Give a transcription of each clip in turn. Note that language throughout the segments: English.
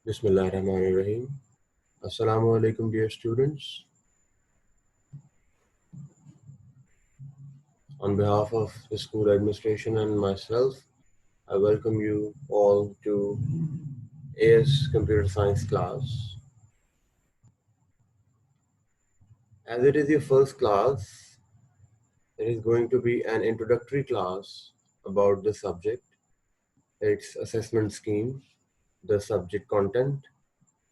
Bismillahirrahmanirrahim. Assalamu alaikum, dear students. On behalf of the school administration and myself, I welcome you all to AS Computer Science class. As it is your first class, it is going to be an introductory class about the subject, its assessment scheme, the subject content,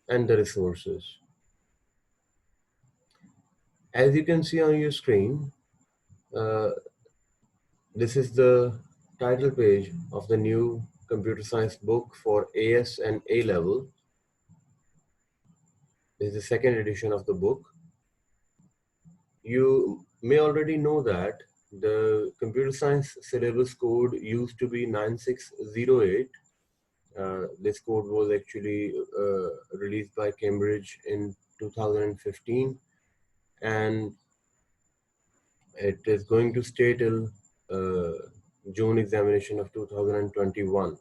and the resources. As you can see on your screen, uh, this is the title page of the new computer science book for AS and A level. This is the second edition of the book. You may already know that the computer science syllabus code used to be 9608. This code was actually released by Cambridge in 2015, and it is going to stay till June examination of 2021.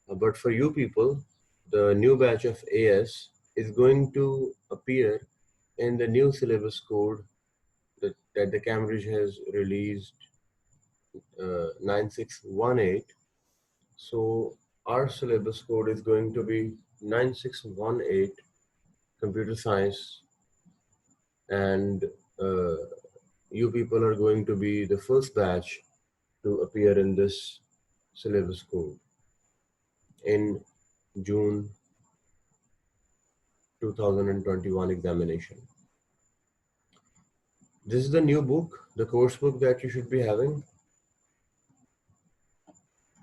But for you people, the new batch of AS is going to appear in the new syllabus code that the Cambridge has released, 9618. So our syllabus code is going to be 9618 computer science, and you people are going to be the first batch to appear in this syllabus code in June 2021 examination. This is the new book, the course book that you should be having.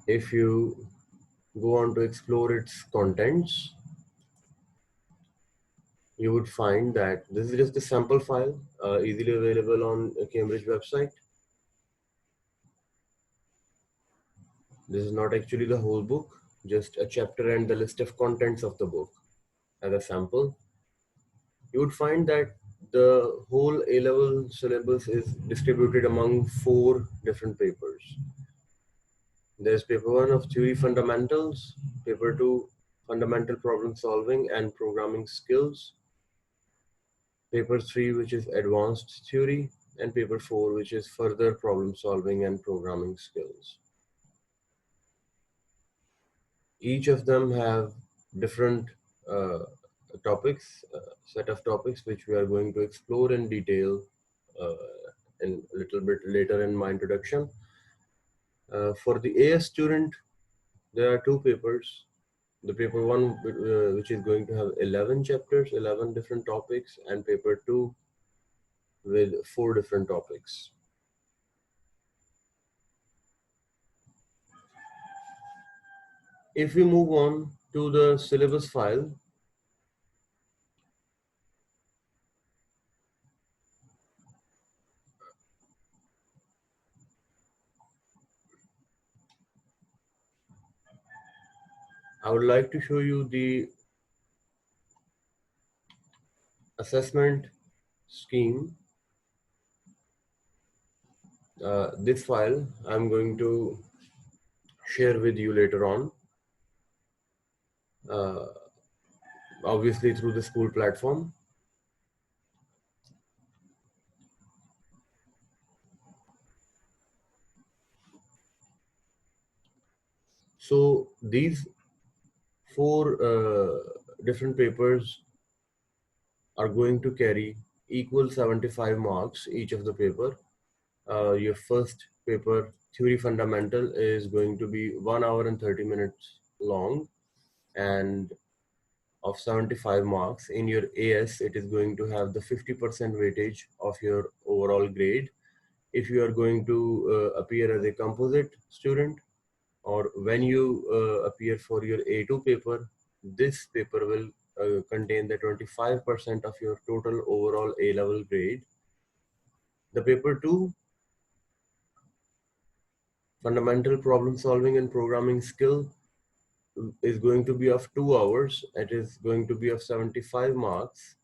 If you go on to explore its contents, you would find that this is just a sample file, easily available on a Cambridge website. This is not actually the whole book, just a chapter and the list of contents of the book as a sample. You would find that the whole A-level syllabus is distributed among 4 different papers. There's paper 1 of theory fundamentals, paper 2 fundamental problem solving and programming skills, paper 3 which is advanced theory, and paper 4 which is further problem solving and programming skills. Each of them have different topics, set of topics which we are going to explore in detail in a little bit later in my introduction. For the AS student, there are 2 papers. The paper 1 which is going to have 11 chapters, 11 different topics, and paper 2 with 4 different topics. If we move on to the syllabus file, I would like to show you the assessment scheme. This file I'm going to share with you later on, obviously through the school platform. So these 4 different papers are going to carry equal 75 marks each of the paper. Your first paper, theory fundamental, is going to be 1 hour and 30 minutes long, and of 75 marks. In your AS, it is going to have the 50% weightage of your overall grade. If you are going to appear as a composite student, or when you appear for your A2 paper, this paper will contain the 25% of your total overall A-level grade. The paper 2, fundamental problem solving and programming skill, is going to be of 2 hours. It is going to be of 75 marks.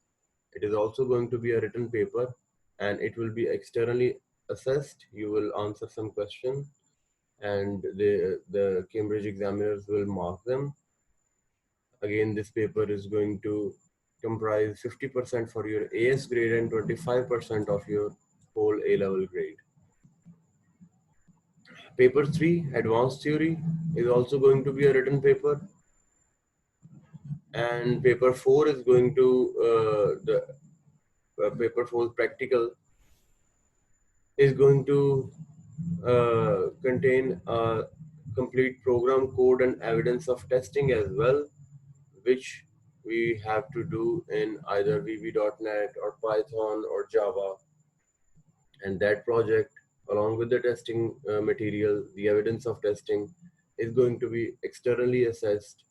It is also going to be a written paper, and it will be externally assessed. You will answer some questions, and the Cambridge examiners will mark them. Again, this paper is going to comprise 50% for your AS grade and 25% of your whole A-level grade. Paper 3, Advanced Theory, is also going to be a written paper. And paper 4 is going to, paper 4 practical is going to contain a complete program code and evidence of testing as well, which we have to do in either VB.NET or Python or Java. And that project, along with the testing material, the evidence of testing, is going to be externally assessed,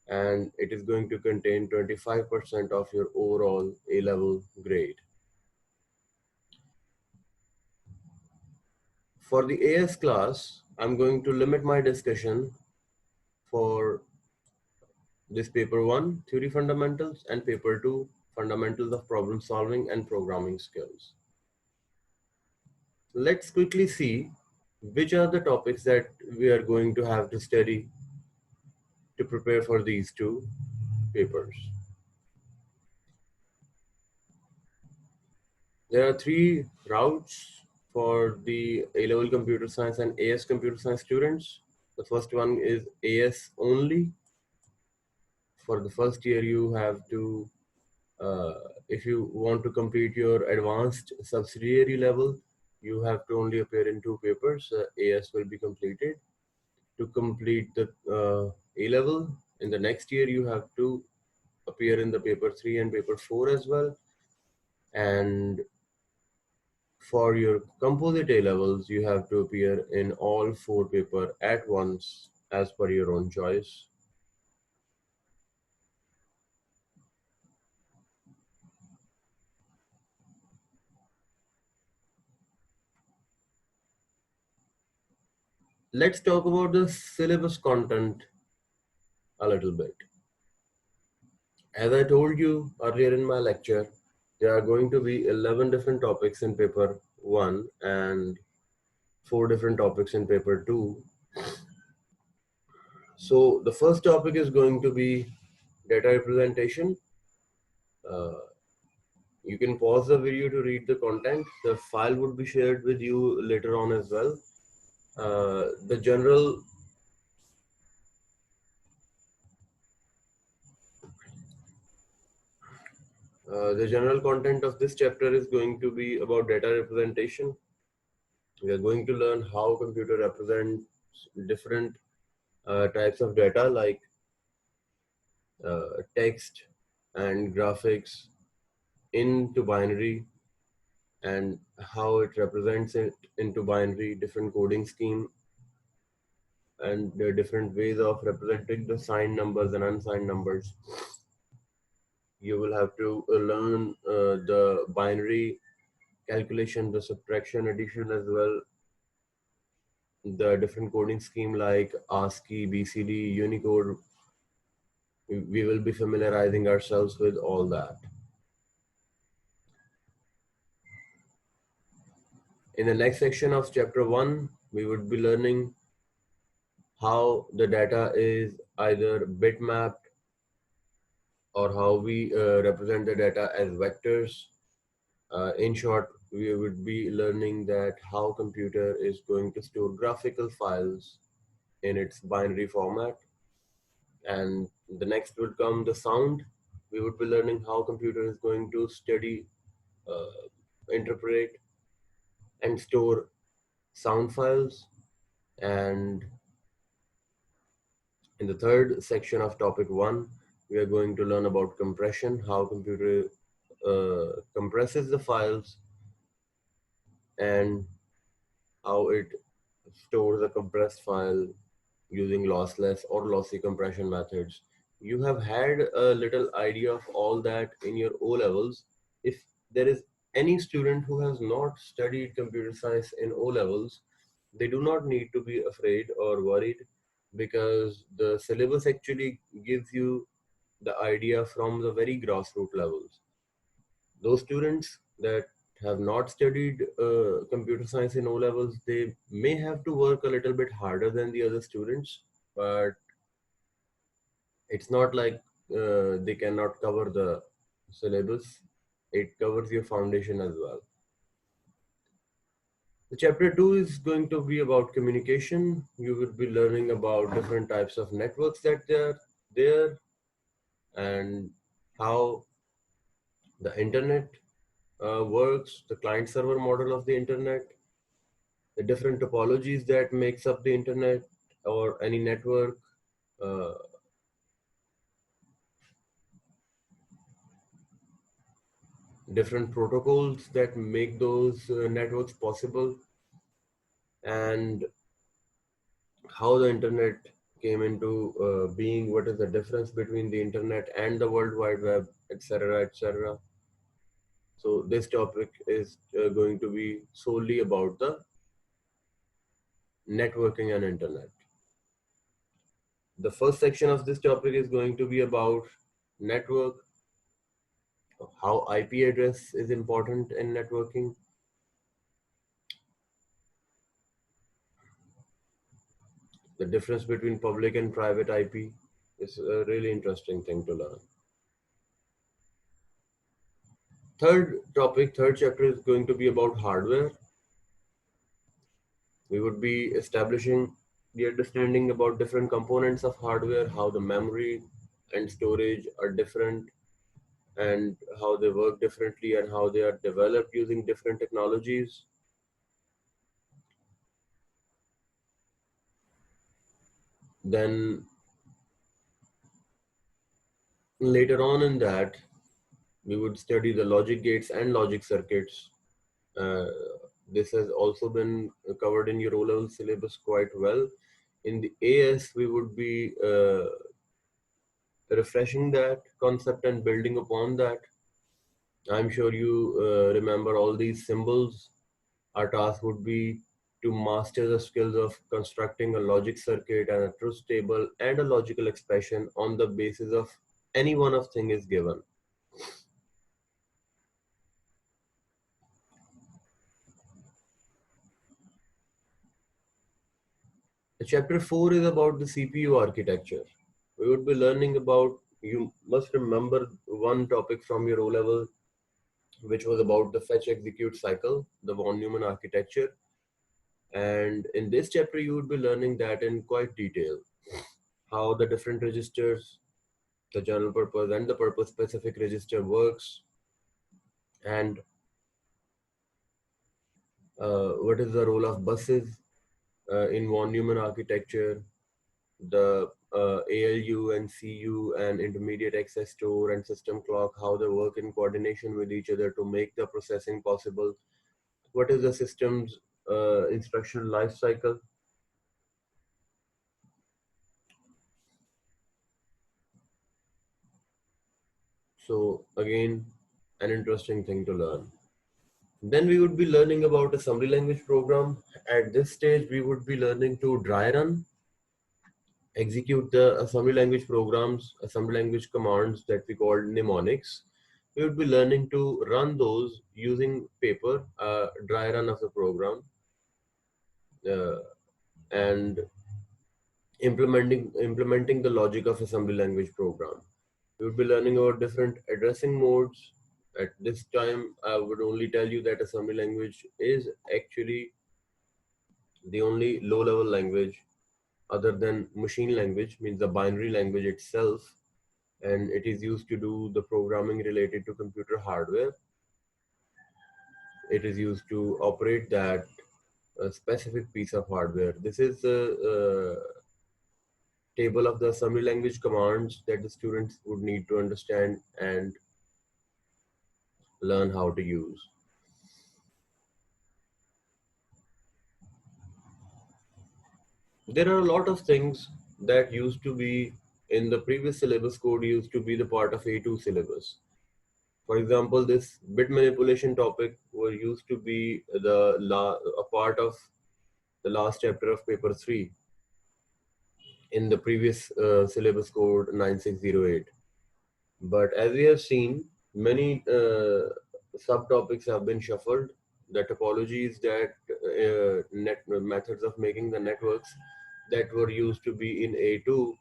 and it is going to contain 25% of your overall A-level grade. For the AS class, I'm going to limit my discussion for this paper 1, Theory Fundamentals, and paper 2, Fundamentals of Problem Solving and Programming Skills. Let's quickly see which are the topics that we are going to have to study to prepare for these two papers. There are 3 routes for the A-level computer science and AS computer science students. The first one is AS only. For the first year, you have to, if you want to complete your advanced subsidiary level, you have to only appear in 2 papers. AS will be completed. To complete the A level, in the next year, you have to appear in the paper 3 and paper 4 as well. And for your composite A levels, you have to appear in all 4 papers at once as per your own choice. Let's talk about the syllabus content a little bit. As I told you earlier in my lecture, there are going to be 11 different topics in paper 1 and 4 different topics in paper 2. So the first topic is going to be data representation. You can pause the video to read the content. The file would be shared with you later on as well. The general content of this chapter is going to be about data representation. We are going to learn how computer represents different types of data like text and graphics into binary, and how it represents it into binary, different coding scheme, and there are different ways of representing the signed numbers and unsigned numbers. You will have to learn the binary calculation, the subtraction, addition as well, the different coding scheme like ASCII, BCD, Unicode. We will be familiarizing ourselves with all that. In the next section of chapter 1, we would be learning how the data is either bitmapped or how we represent the data as vectors. In short, we would be learning that how computer is going to store graphical files in its binary format. And the next would come the sound. We would be learning how computer is going to study, interpret, and store sound files. And in the third section of topic 1, we are going to learn about compression, how computer compresses the files and how it stores a compressed file using lossless or lossy compression methods. You have had a little idea of all that in your O levels. If there is any student who has not studied computer science in O levels, they do not need to be afraid or worried, because the syllabus actually gives you the idea from the very grassroots levels. Those students that have not studied computer science in O levels, they may have to work a little bit harder than the other students, but It's not like they cannot cover the syllabus. It covers your foundation as well. The chapter 2 is going to be about communication. You will be learning about different types of networks that are there, and how the internet works, the client server model of the internet, the different topologies that makes up the internet or any network, uh, different protocols that make those networks possible, and how the internet came into being, what is the difference between the internet and the World Wide Web, etc., etc. So this topic is going to be solely about the networking and internet. The first section of this topic is going to be about network, how IP address is important in networking, the difference between public and private IP. Is a really interesting thing to learn. Third chapter is going to be about hardware. We would be establishing the understanding about different components of hardware, how the memory and storage are different, and how they work differently, and how they are developed using different technologies. Then later on in that, we would study the logic gates and logic circuits. Uh, this has also been covered in your O-level syllabus quite well. In the AS, we would be refreshing that concept and building upon that. I'm sure you remember all these symbols. Our task would be to master the skills of constructing a logic circuit and a truth table and a logical expression on the basis of any one of thing is given. Chapter 4 is about the CPU architecture. We would be learning about, you must remember one topic from your O level, which was about the fetch execute cycle, the von Neumann architecture. And in this chapter, you would be learning that in quite detail, how the different registers, the general purpose and the purpose specific register works, and what is the role of buses in von Neumann architecture, the ALU and CU and intermediate access store and system clock, how they work in coordination with each other to make the processing possible. What is the system's instruction life cycle? So again, an interesting thing to learn. Then we would be learning about assembly language program. At this stage, we would be learning to dry run, execute the assembly language programs, assembly language commands that we call mnemonics. We would be learning to run those using paper, dry run of the program, uh, and implementing the logic of assembly language program. We would be learning about different addressing modes. At this time, I would only tell you that assembly language is actually the only low-level language other than machine language, means the binary language itself, and it is used to do the programming related to computer hardware. It is used to operate that specific piece of hardware. This is the table of the assembly language commands that the students would need to understand and learn how to use. There are a lot of things that used to be in the previous syllabus code, used to be the part of A2 syllabus. For example, this bit manipulation topic were used to be a part of the last chapter of paper 3 in the previous syllabus code 9608. But as we have seen, many subtopics have been shuffled. The topologies that methods of making the networks that were used to be in A2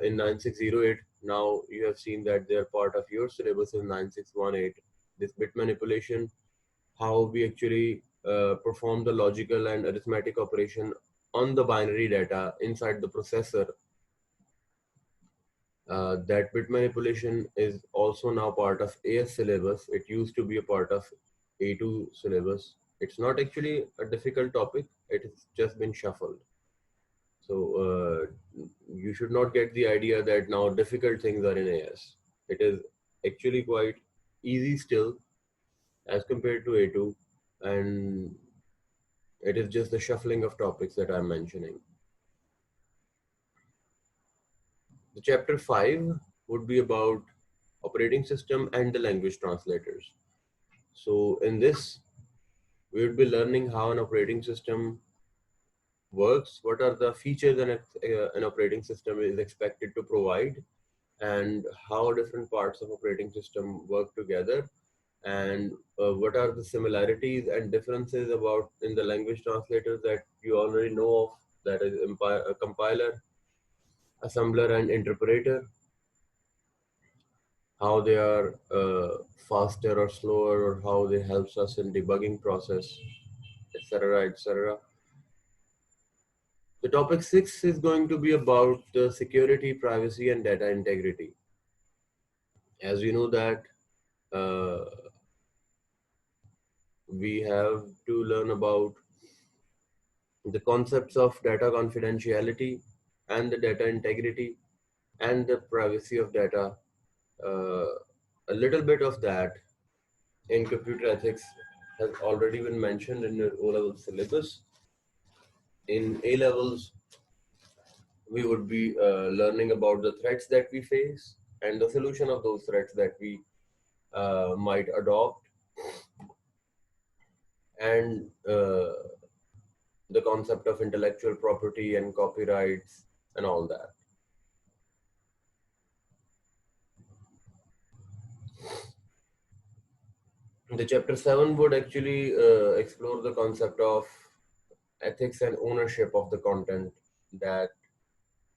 in 9608. Now you have seen that they are part of your syllabus in 9618. This bit manipulation, how we actually perform the logical and arithmetic operation on the binary data inside the processor. That bit manipulation is also now part of AS syllabus. It used to be a part of A2 syllabus. It's not actually a difficult topic. It has just been shuffled. So you should not get the idea that now difficult things are in AS. It is actually quite easy still as compared to A2, and it is just the shuffling of topics that I'm mentioning. The chapter 5 would be about operating system and the language translators. So in this, we would be learning how an operating system works, what are the features an operating system is expected to provide, and how different parts of operating system work together, and what are the similarities and differences about in the language translators that you already know of, that is a compiler, assembler, and interpreter, how they are faster or slower, or how they helps us in debugging process, etc., etc. The topic 6 is going to be about the security, privacy, and data integrity. As you know that uh, we have to learn about the concepts of data confidentiality and the data integrity and the privacy of data. Uh, a little bit of that in computer ethics has already been mentioned in your O-level syllabus. In A-levels, we would be learning about the threats that we face and the solution of those threats that we might adopt, and the concept of intellectual property and copyrights and all that. The chapter 7 would actually explore the concept of ethics and ownership of the content that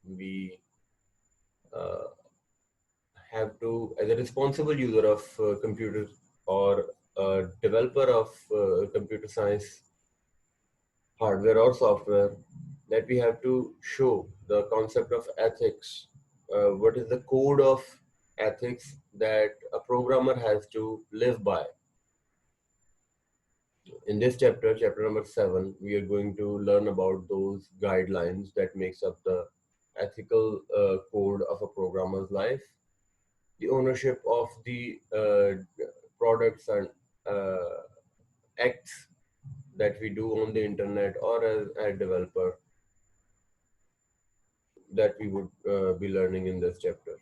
we uh, have to, as a responsible user of computers or a developer of computer science hardware or software, that we have to show the concept of ethics. What is the code of ethics that a programmer has to live by? In this chapter, chapter number 7, we are going to learn about those guidelines that makes up the ethical code of a programmer's life, the ownership of the products and uh, acts that we do on the internet or as a developer, that we would be learning in this chapter.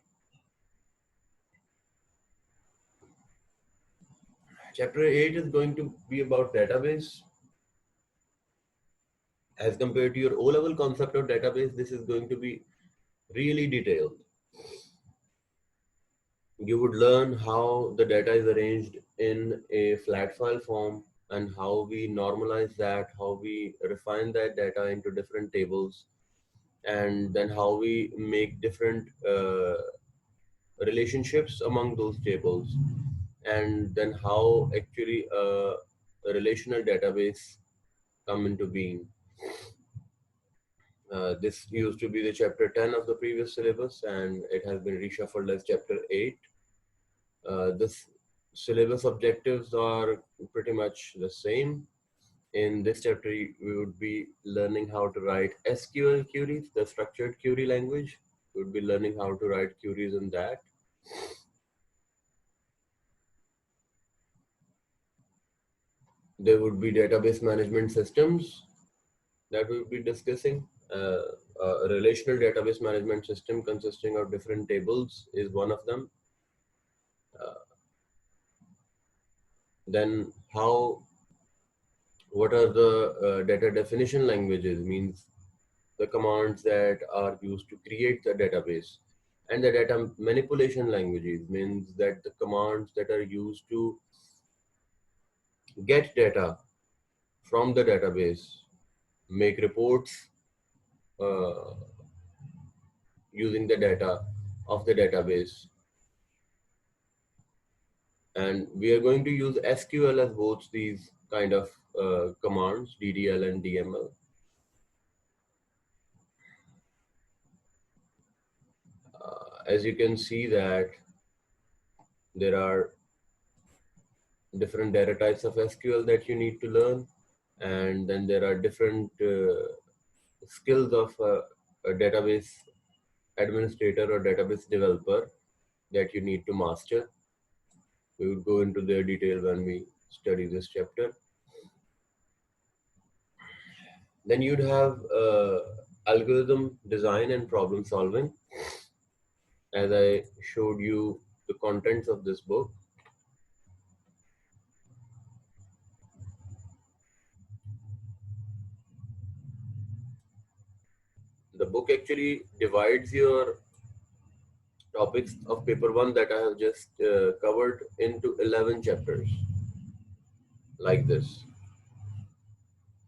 Chapter 8 is going to be about database. As compared to your O-level concept of database, this is going to be really detailed. You would learn how the data is arranged in a flat file form and how we normalize that, how we refine that data into different tables, and then how we make different relationships among those tables, and then how actually a relational database come into being. This used to be the chapter 10 of the previous syllabus, and it has been reshuffled as chapter 8. This syllabus objectives are pretty much the same. In this chapter, we would be learning how to write SQL queries, the structured query language. We would be learning how to write queries in that. There would be database management systems that we would be discussing. A relational database management system consisting of different tables is one of them. Then what are the data definition languages, means the commands that are used to create the database, and the data manipulation languages, means that the commands that are used to get data from the database, make reports, uh, using the data of the database. And we are going to use SQL as both these kind of commands, DDL and DML. As you can see that there are different data types of SQL that you need to learn, and then there are different skills of a database administrator or database developer that you need to master. We will go into their detail when we study this chapter. Then you'd have algorithm design and problem solving. As I showed you the contents of this book, the book actually divides your topics of paper 1 that I have just covered into 11 chapters like this.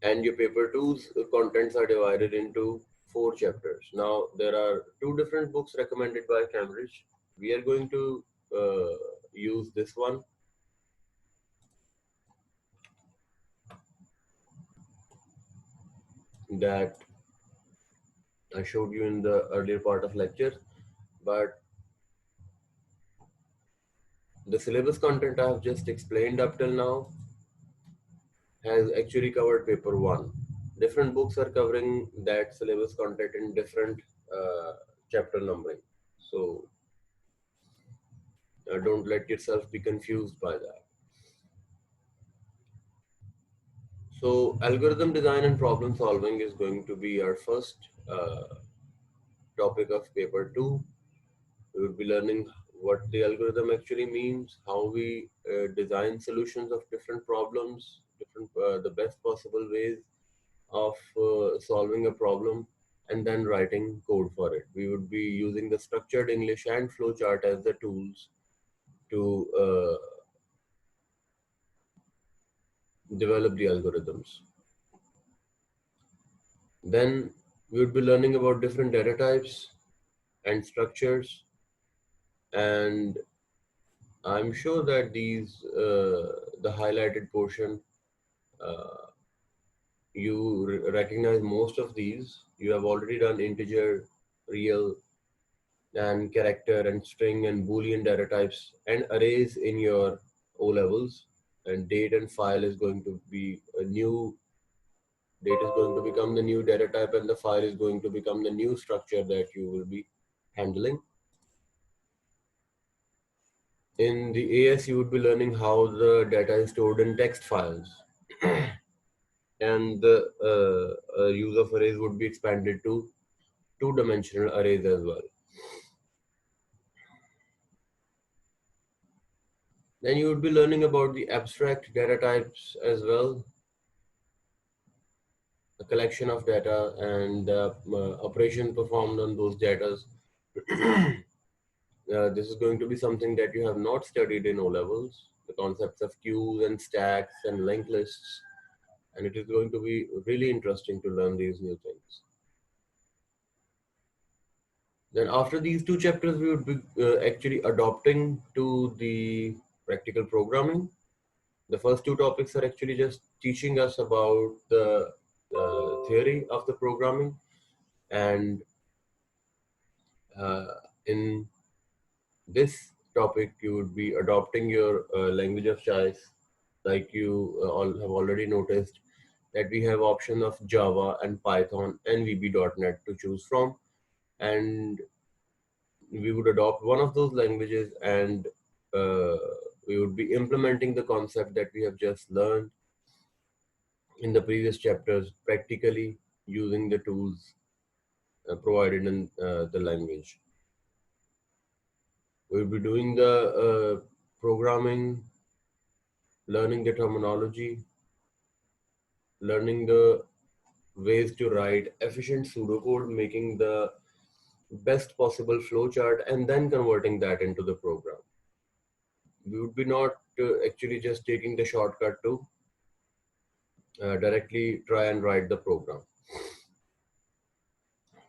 And your paper 2's contents are divided into 4 chapters. Now, there are 2 different books recommended by Cambridge. We are going to use this one. That I showed you in the earlier part of lecture, but the syllabus content I have just explained up till now has actually covered paper 1. Different books are covering that syllabus content in different chapter numbering. So don't let yourself be confused by that. So algorithm design and problem solving is going to be our first topic of paper 2. We will be learning what the algorithm actually means, how we design solutions of different problems, the best possible ways of solving a problem, and then writing code for it. We would be using the structured English and flowchart as the tools to develop the algorithms. Then we would be learning about different data types and structures, and I'm sure that these the highlighted portion you recognize most of these. You have already done integer, real, and character and string and boolean data types and arrays in your O levels. And date and file is going to be a new date is going to become the new data type, and the file is going to become the new structure that you will be handling. In the AS, you would be learning how the data is stored in text files. And the use of arrays would be expanded to two-dimensional arrays as well. Then you would be learning about the abstract data types as well, a collection of data and operation performed on those data. This is going to be something that you have not studied in O levels, the concepts of queues and stacks and linked lists, and it is going to be really interesting to learn these new things. Then after these 2 chapters, we would be actually adopting to the practical programming. The first 2 topics are actually just teaching us about the theory of the programming, and in this topic you would be adopting your language of choice. Like you all have already noticed that we have option of Java and Python and VB.NET to choose from, and we would adopt one of those languages, and we would be implementing the concept that we have just learned in the previous chapters practically using the tools provided in the language. We'll be doing the programming, learning the terminology, learning the ways to write efficient pseudocode, making the best possible flowchart, and then converting that into the program. We would be not actually just taking the shortcut to directly try and write the program.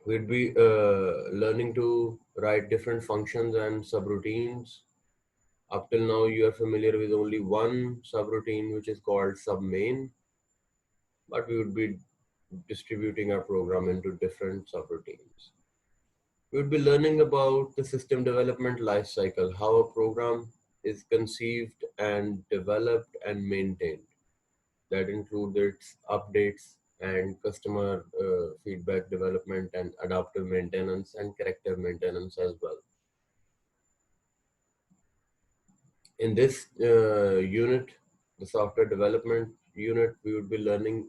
We'd be learning to write different functions and subroutines. Up till now, you are familiar with only one subroutine, which is called submain, but we would be distributing our program into different subroutines. We would be learning about the system development lifecycle, how a program is conceived and developed and maintained. That includes its updates and customer feedback development and adaptive maintenance and corrective maintenance as well. In this unit, the software development unit, we would be learning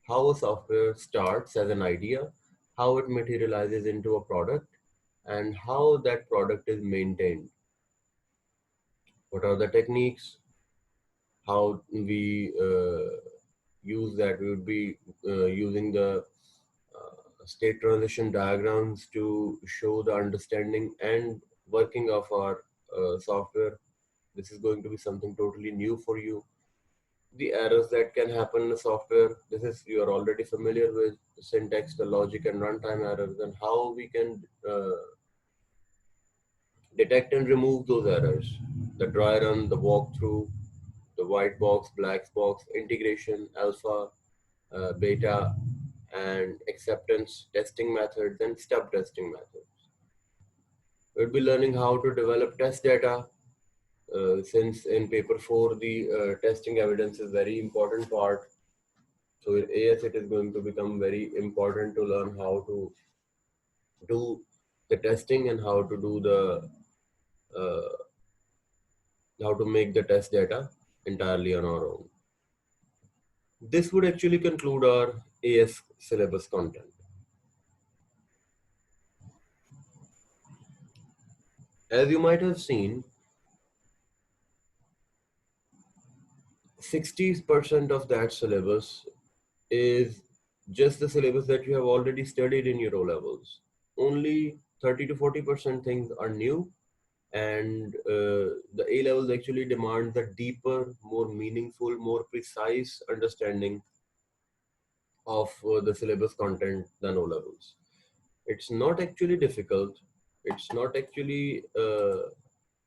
how a software starts as an idea, how it materializes into a product, and how that product is maintained. What are the techniques? How we use that? We would be using the state transition diagrams to show the understanding and working of our software. This is going to be something totally new for you. The errors that can happen in the software, this is you are already familiar with the syntax, the logic and runtime errors, and how we can detect and remove those errors. The dry run, the walkthrough, the white box, black box, integration, alpha, beta, and acceptance testing methods and stub testing methods. We'll be learning how to develop test data. Since in paper 4, the testing evidence is very important part. So in AS, it is going to become very important to learn how to do the testing and how to do the uh, how to make the test data entirely on our own. This would actually conclude our AS syllabus content. As you might have seen, 60% of that syllabus is just the syllabus that you have already studied in your O levels. Only 30 to 40% things are new, and the A levels actually demand the deeper, more meaningful, more precise understanding of the syllabus content than O levels. It's not actually difficult, it's not actually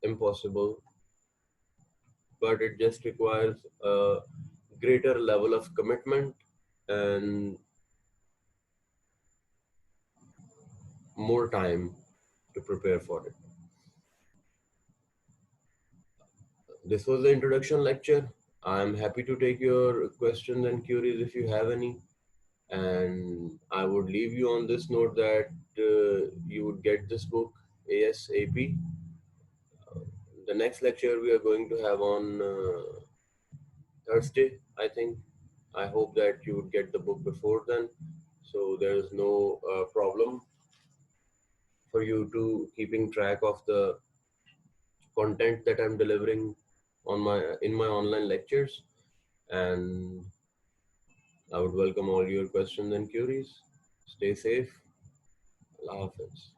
impossible, but it just requires a greater level of commitment and more time to prepare for it. This was the introduction lecture. I'm happy to take your questions and queries if you have any. And I would leave you on this note that you would get this book ASAP. The next lecture we are going to have on Thursday, I think. I hope that you would get the book before then, so there's no problem for you to keeping track of the content that I'm delivering on my in my online lectures. And I would welcome all your questions and queries. Stay safe. Allah Hafiz.